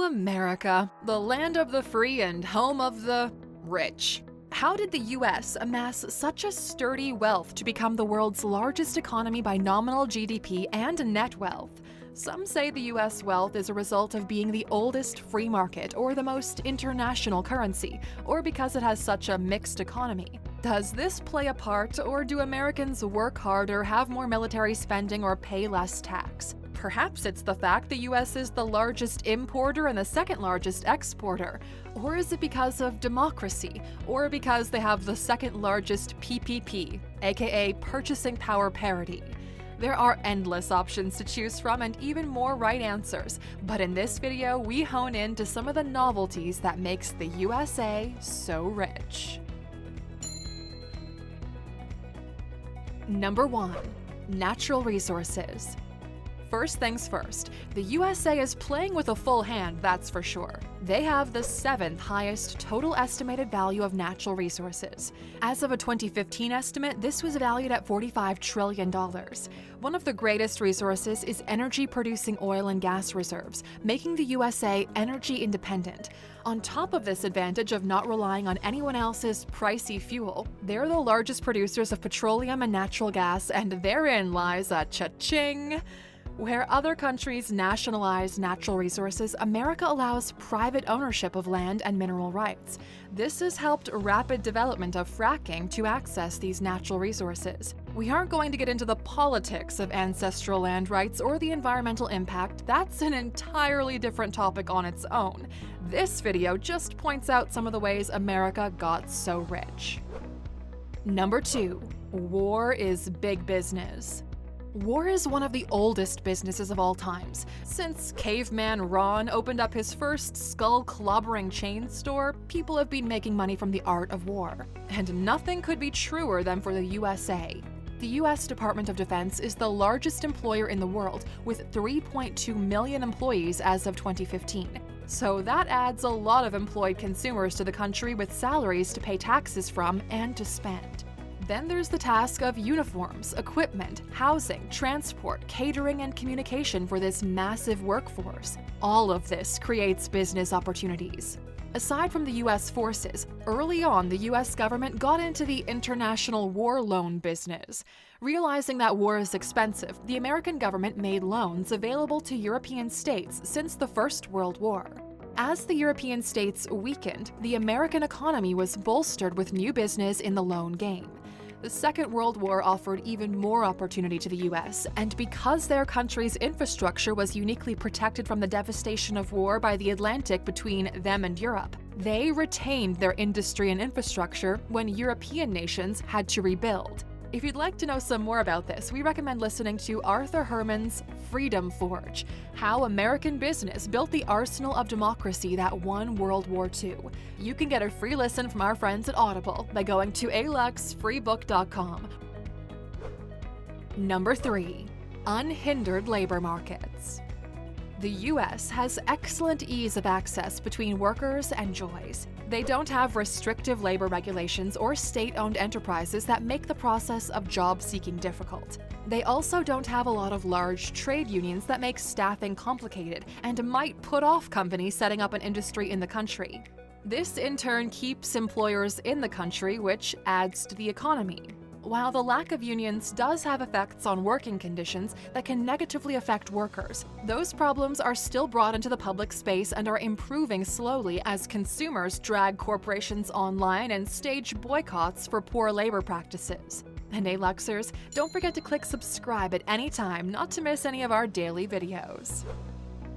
America, the land of the free and home of the rich. How did the US amass such a sturdy wealth to become the world's largest economy by nominal GDP and net wealth? Some say the US wealth is a result of being the oldest free market or the most international currency, or because it has such a mixed economy. Does this play a part, or do Americans work harder, have more military spending, or pay less tax? Perhaps it's the fact the US is the largest importer and the second largest exporter. Or is it because of democracy? Or because they have the second largest PPP, aka purchasing power parity? There are endless options to choose from and even more right answers, but in this video we hone in to some of the novelties that makes the USA so rich. Number 1. Natural resources. First things first, the USA is playing with a full hand, that's for sure. They have the 7th highest total estimated value of natural resources. As of a 2015 estimate, this was valued at $45 trillion. One of the greatest resources is energy-producing oil and gas reserves, making the USA energy independent. On top of this advantage of not relying on anyone else's pricey fuel, they're the largest producers of petroleum and natural gas, and therein lies a cha-ching. Where other countries nationalize natural resources, America allows private ownership of land and mineral rights. This has helped rapid development of fracking to access these natural resources. We aren't going to get into the politics of ancestral land rights or the environmental impact. That's an entirely different topic on its own. This video just points out some of the ways America got so rich. Number 2. War is big business. War is one of the oldest businesses of all times. Since caveman Ron opened up his first skull-clobbering chain store, people have been making money from the art of war. And nothing could be truer than for the USA. The US Department of Defense is the largest employer in the world, with 3.2 million employees as of 2015. So that adds a lot of employed consumers to the country with salaries to pay taxes from and to spend. Then there's the task of uniforms, equipment, housing, transport, catering, and communication for this massive workforce. All of this creates business opportunities. Aside from the US forces, early on the US government got into the international war loan business. Realizing that war is expensive, the American government made loans available to European states since the First World War. As the European states weakened, the American economy was bolstered with new business in the loan game. The Second World War offered even more opportunity to the US, and because their country's infrastructure was uniquely protected from the devastation of war by the Atlantic between them and Europe, they retained their industry and infrastructure when European nations had to rebuild. If you'd like to know some more about this, we recommend listening to Arthur Herman's Freedom Forge: How American Business Built the Arsenal of Democracy That Won World War II. You can get a free listen from our friends at Audible by going to aluxfreebook.com. Number 3. Unhindered labor markets. The US has excellent ease of access between workers and joys. They don't have restrictive labor regulations or state-owned enterprises that make the process of job-seeking difficult. They also don't have a lot of large trade unions that make staffing complicated and might put off companies setting up an industry in the country. This in turn keeps employers in the country, which adds to the economy. While the lack of unions does have effects on working conditions that can negatively affect workers, those problems are still brought into the public space and are improving slowly as consumers drag corporations online and stage boycotts for poor labor practices. And Aluxers, don't forget to click subscribe at any time not to miss any of our daily videos.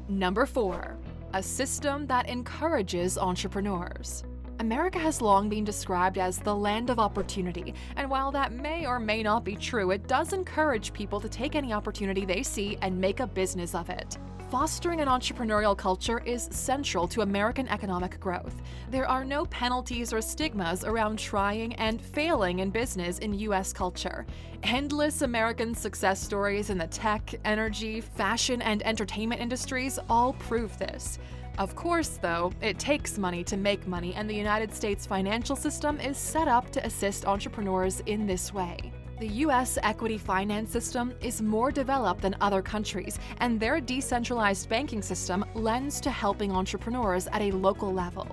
Number 4. A system that encourages entrepreneurs. America has long been described as the land of opportunity, and while that may or may not be true, it does encourage people to take any opportunity they see and make a business of it. Fostering an entrepreneurial culture is central to American economic growth. There are no penalties or stigmas around trying and failing in business in US culture. Endless American success stories in the tech, energy, fashion, and entertainment industries all prove this. Of course, though, it takes money to make money, and the United States financial system is set up to assist entrepreneurs in this way. The U.S. equity finance system is more developed than other countries, and their decentralized banking system lends to helping entrepreneurs at a local level.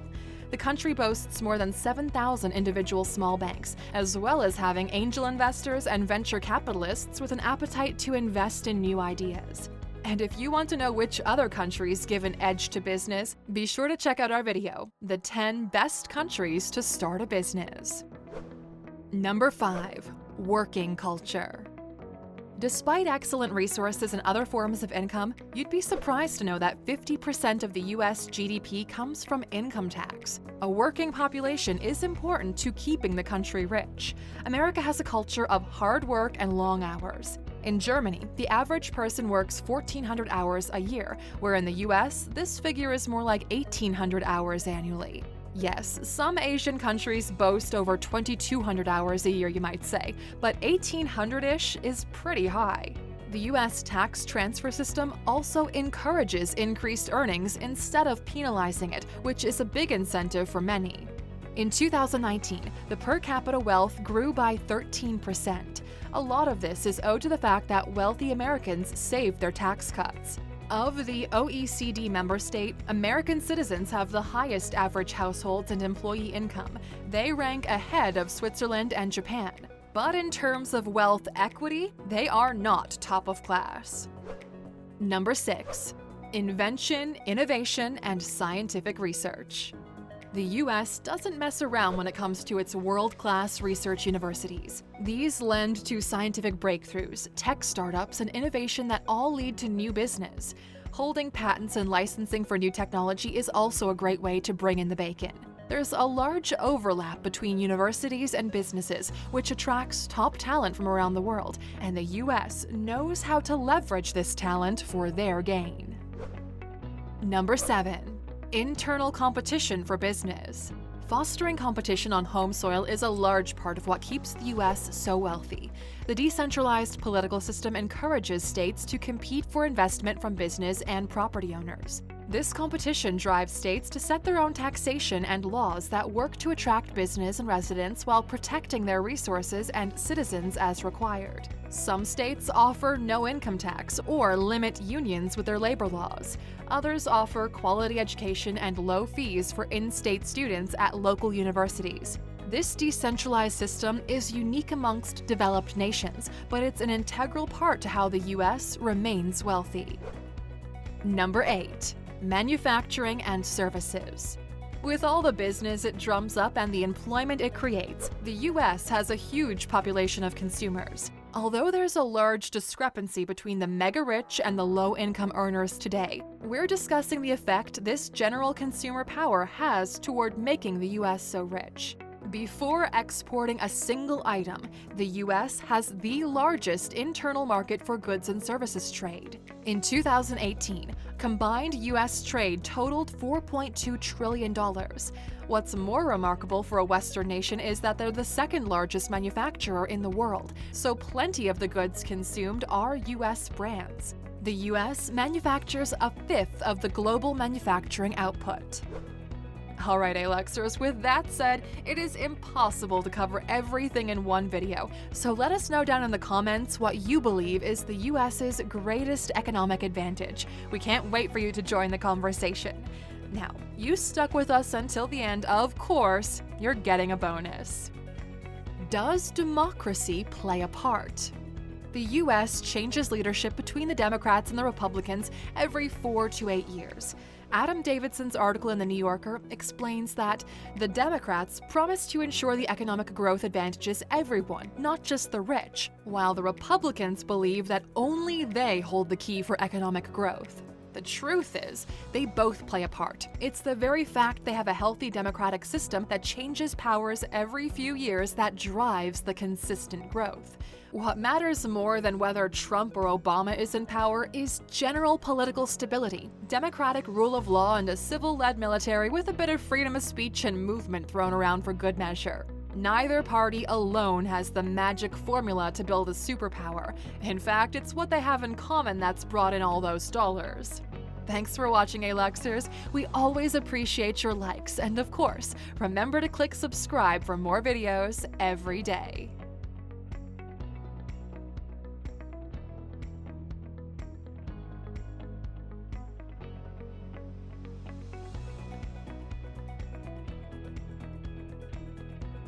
The country boasts more than 7,000 individual small banks, as well as having angel investors and venture capitalists with an appetite to invest in new ideas. And if you want to know which other countries give an edge to business, be sure to check out our video, The 10 Best Countries to Start a Business. Number 5. Working culture. Despite excellent resources and other forms of income, you'd be surprised to know that 50% of the U.S. GDP comes from income tax. A working population is important to keeping the country rich. America has a culture of hard work and long hours. In Germany, the average person works 1,400 hours a year, where in the U.S., this figure is more like 1,800 hours annually. Yes, some Asian countries boast over 2,200 hours a year, you might say, but 1,800-ish is pretty high. The U.S. tax transfer system also encourages increased earnings instead of penalizing it, which is a big incentive for many. In 2019, the per capita wealth grew by 13%. A lot of this is owed to the fact that wealthy Americans saved their tax cuts. Of the OECD member state, American citizens have the highest average households and employee income. They rank ahead of Switzerland and Japan. But in terms of wealth equity, they are not top of class. Number 6. Invention, innovation, and scientific research. The U.S. doesn't mess around when it comes to its world-class research universities. These lend to scientific breakthroughs, tech startups, and innovation that all lead to new business. Holding patents and licensing for new technology is also a great way to bring in the bacon. There's a large overlap between universities and businesses, which attracts top talent from around the world, and the U.S. knows how to leverage this talent for their gain. Number 7. Internal competition for business. Fostering competition on home soil is a large part of what keeps the U.S. so wealthy. The decentralized political system encourages states to compete for investment from business and property owners. This competition drives states to set their own taxation and laws that work to attract business and residents while protecting their resources and citizens as required. Some states offer no income tax or limit unions with their labor laws. Others offer quality education and low fees for in-state students at local universities. This decentralized system is unique amongst developed nations, but it's an integral part to how the U.S. remains wealthy. Number 8. Manufacturing and services. With all the business it drums up and the employment it creates, the U.S. has a huge population of consumers. Although there's a large discrepancy between the mega-rich and the low-income earners today, we're discussing the effect this general consumer power has toward making the U.S. so rich. Before exporting a single item, the U.S. has the largest internal market for goods and services trade. In 2018, combined U.S. trade totaled $4.2 trillion. What's more remarkable for a Western nation is that they're the second largest manufacturer in the world, so plenty of the goods consumed are U.S. brands. The U.S. manufactures a fifth of the global manufacturing output. Alright, Aluxers, with that said, it is impossible to cover everything in one video, so let us know down in the comments what you believe is the US's greatest economic advantage. We can't wait for you to join the conversation. Now, you stuck with us until the end, of course, you're getting a bonus. Does democracy play a part? The U.S. changes leadership between the Democrats and the Republicans every 4 to 8 years. Adam Davidson's article in The New Yorker explains that the Democrats promise to ensure the economic growth advantages everyone, not just the rich, while the Republicans believe that only they hold the key for economic growth. The truth is, they both play a part. It's the very fact they have a healthy democratic system that changes powers every few years that drives the consistent growth. What matters more than whether Trump or Obama is in power is general political stability, democratic rule of law, and a civil-led military with a bit of freedom of speech and movement thrown around for good measure. Neither party alone has the magic formula to build a superpower. In fact, it's what they have in common that's brought in all those dollars. Thanks for watching, Aluxers. We always appreciate your likes, and of course, remember to click subscribe for more videos every day.